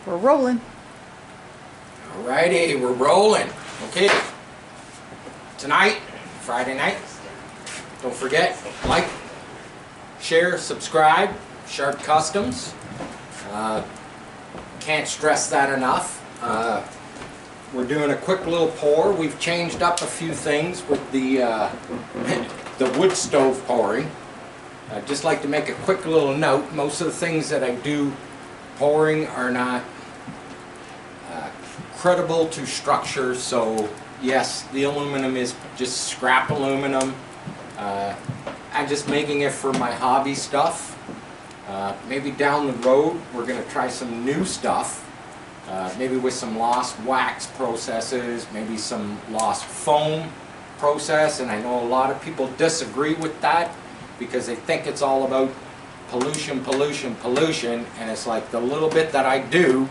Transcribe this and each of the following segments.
We're rolling. Alrighty, we're rolling. Okay. Tonight, Friday night, don't forget, like, share, subscribe, Sharp Customs. Can't stress that enough. We're doing a quick little pour. We've changed up a few things with the wood stove pouring. I'd just like to make a quick little note. Most of the things that I do pouring are not credible to structure, so yes, the aluminum is just scrap aluminum. I'm just making it for my hobby stuff. Maybe down the road we're going to try some new stuff, maybe with some lost wax processes, maybe some lost foam process, and I know a lot of people disagree with that because they think it's all about pollution, pollution, pollution, and it's like the little bit that I do,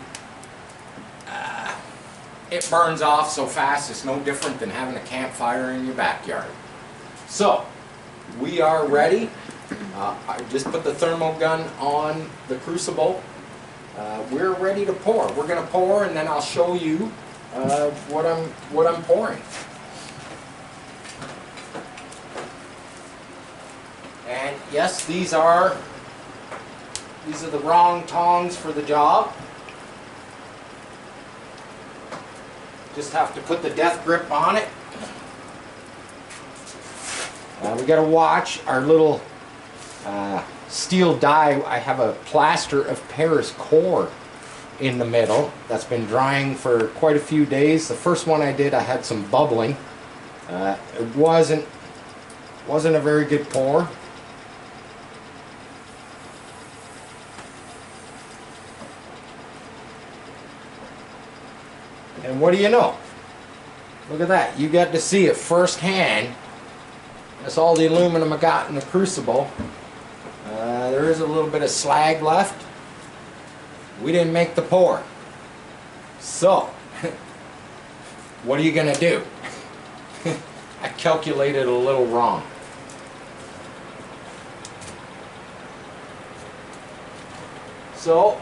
it burns off so fast. It's no different than having a campfire in your backyard. So we are ready. I just put the thermal gun on the crucible. We're ready to pour. We're going to pour, and then I'll show you what I'm pouring. And yes, these are the wrong tongs for the job. Just have to put the death grip on it. We got to watch our little steel die. I have a plaster of Paris core in the middle that's been drying for quite a few days. The first one I did, I had some bubbling. It wasn't a very good pour. And what do you know? Look at that. You got to see it firsthand. That's all the aluminum I got in the crucible. There is a little bit of slag left. We didn't make the pour. So, what are you going to do? I calculated a little wrong. So,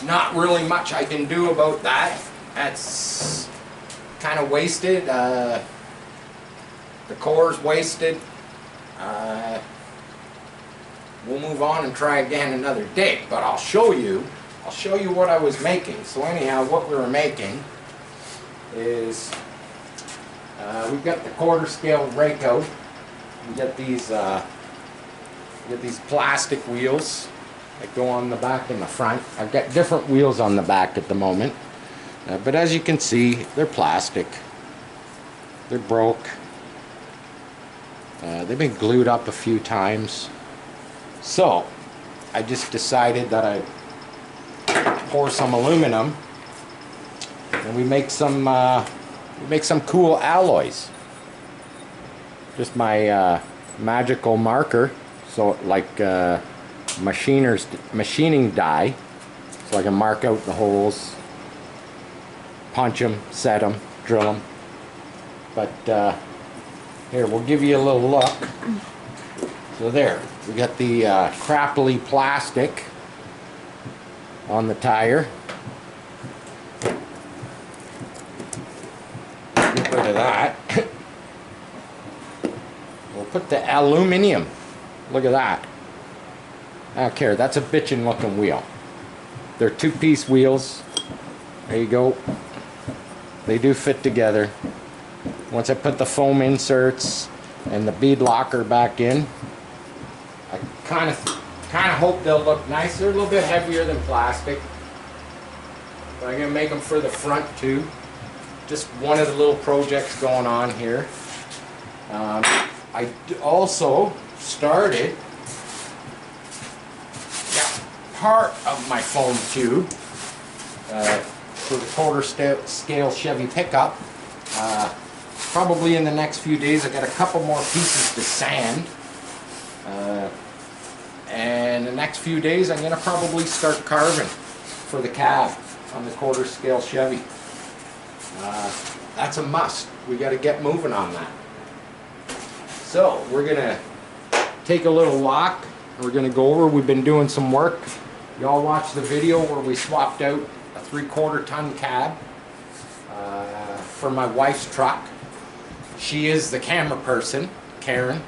not really much I can do about that. That's kind of wasted. The core's wasted. We'll move on and try again another day, but I'll show you what I was making. So anyhow, what we were making is we've got the quarter scale Raco. We got these plastic wheels that go on the back and the front. I've got different wheels on the back at the moment, but as you can see, they're plastic. They're broke. They've been glued up a few times. So I just decided that I'd pour some aluminum and we make some cool alloys. Just my magical marker, so like machining die, so I can mark out the holes, punch them, set them, drill them. But here, we'll give you a little look. So there, we got the crapply plastic on the tire. Get rid of that. We'll put the aluminum. Look at that. I don't care, that's a bitchin' looking wheel. They're two-piece wheels. There you go. They do fit together. Once I put the foam inserts and the bead locker back in, I kind of hope they'll look nice. They're a little bit heavier than plastic, but I'm gonna make them for the front too. Just one of the little projects going on here. I also started part of my foam tube for the quarter scale Chevy pickup. Probably in the next few days I got a couple more pieces to sand, and the next few days I'm going to probably start carving for the cab on the quarter scale Chevy. That's a must. We got to get moving on that. So we're going to take a little walk. We're going to go over. We've been doing some work. Y'all watched the video where we swapped out a 3/4 ton cab for my wife's truck. She is the camera person, Karen.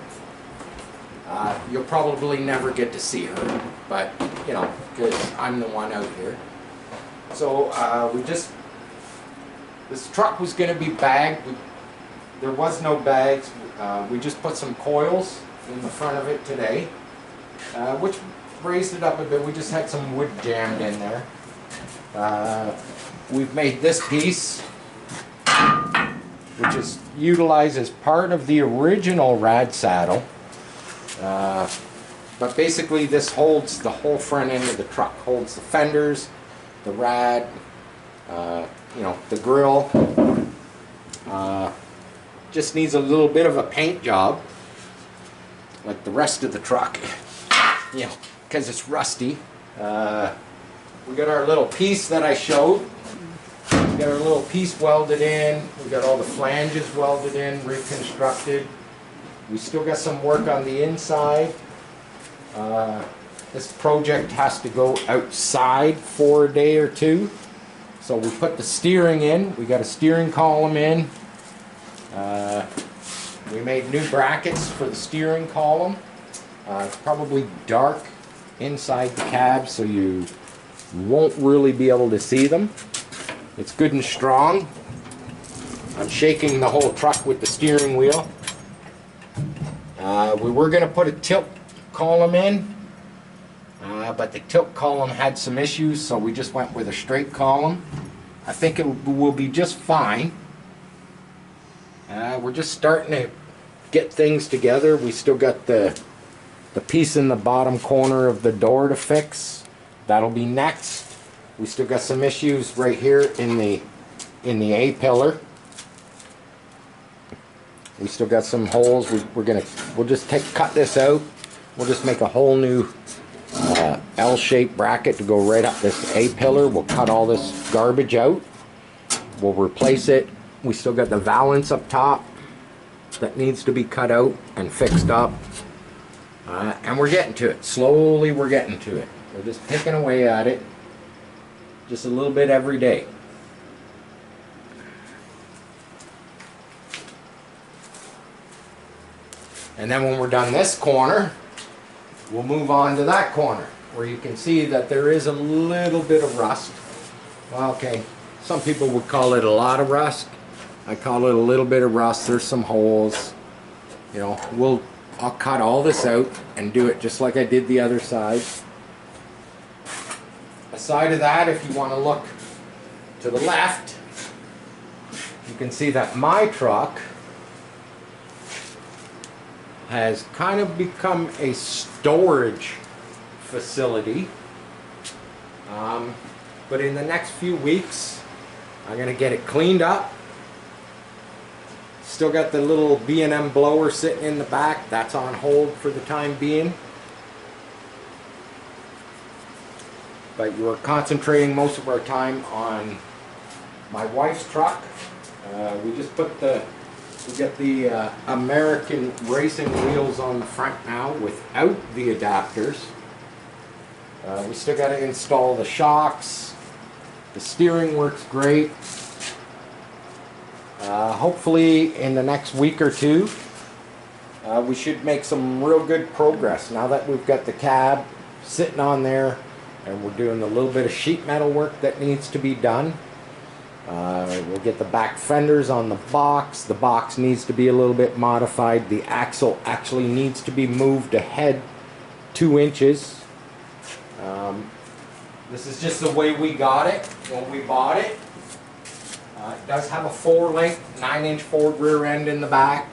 You'll probably never get to see her, but you know, because I'm the one out here. So this truck was going to be bagged. There was no bags. We just put some coils in the front of it today, which raised it up a bit. We just had some wood jammed in there. We've made this piece, which is utilized as part of the original rad saddle. But basically this holds the whole front end of the truck, holds the fenders, the rad, you know, the grill. Just needs a little bit of a paint job, like the rest of the truck, you know, because it's rusty. We got our little piece that I showed. We got our little piece welded in. We got all the flanges welded in, reconstructed. We still got some work on the inside. This project has to go outside for a day or two. So we put the steering in. We got a steering column in. We made new brackets for the steering column. It's probably dark inside the cab, so you won't really be able to see them. It's good and strong. I'm shaking the whole truck with the steering wheel. We were going to put a tilt column in, but the tilt column had some issues, so we just went with a straight column. I think it will be just fine. We're just starting to get things together. We still got the piece in the bottom corner of the door to fix. That'll be next. We still got some issues right here in the A pillar. We still got some holes. We'll just cut this out. We'll just make a whole new L-shaped bracket to go right up this A pillar. We'll cut all this garbage out. We'll replace it. We still got the valance up top that needs to be cut out and fixed up. And we're getting to it. Slowly we're getting to it. We're just picking away at it. Just a little bit every day. And then when we're done this corner, we'll move on to that corner, where you can see that there is a little bit of rust. Well, okay, some people would call it a lot of rust. I call it a little bit of rust. There's some holes. You know, I'll cut all this out and do it just like I did the other side. Aside of that, if you want to look to the left, you can see that my truck has kind of become a storage facility. But in the next few weeks, I'm going to get it cleaned up. Still got the little B&M blower sitting in the back. That's on hold for the time being. But we're concentrating most of our time on my wife's truck. We got the American racing wheels on the front now without the adapters. We still got to install the shocks. The steering works great. Hopefully in the next week or two we should make some real good progress now that we've got the cab sitting on there and we're doing a little bit of sheet metal work that needs to be done. We'll get the back fenders on the box. The box needs to be a little bit modified. The axle actually needs to be moved ahead 2 inches. This is just the way we got it when we bought it. It does have a 4-link, 9-inch Ford rear end in the back.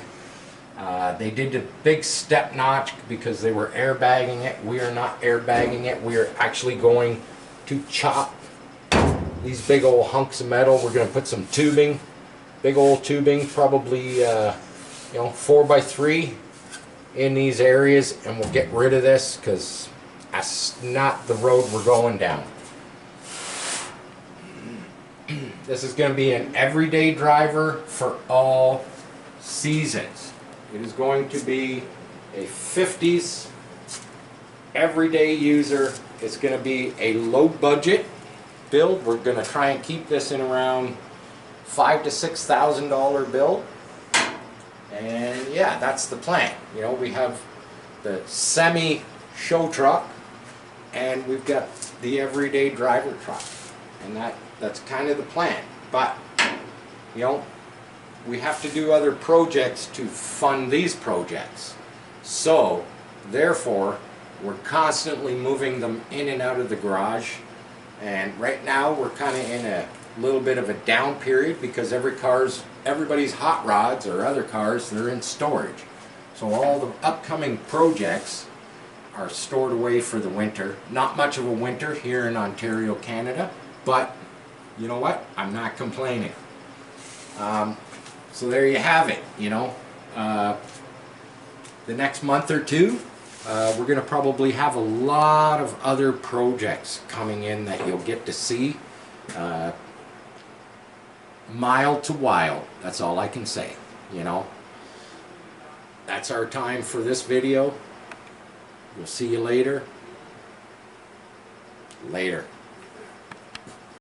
They did a big step notch because they were airbagging it. We are not airbagging it. We are actually going to chop these big old hunks of metal. We're going to put some tubing, big old tubing, probably 4x3 in these areas, and we'll get rid of this because that's not the road we're going down. This is going to be an everyday driver for all seasons. It is going to be a 50s everyday user. It's going to be a low budget build. We're going to try and keep this in around $5,000 to $6,000 build. And yeah, that's the plan. You know, we have the semi show truck and we've got the everyday driver truck, and that's kind of the plan. But you know, we have to do other projects to fund these projects, so therefore we're constantly moving them in and out of the garage. And right now we're kind of in a little bit of a down period because everybody's hot rods or other cars, they're in storage. So all the upcoming projects are stored away for the winter. Not much of a winter here in Ontario, Canada, but you know what? I'm not complaining. So there you have it. You know, the next month or two, we're going to probably have a lot of other projects coming in that you'll get to see. Mild to wild, that's all I can say. You know, that's our time for this video. We'll see you later. Later.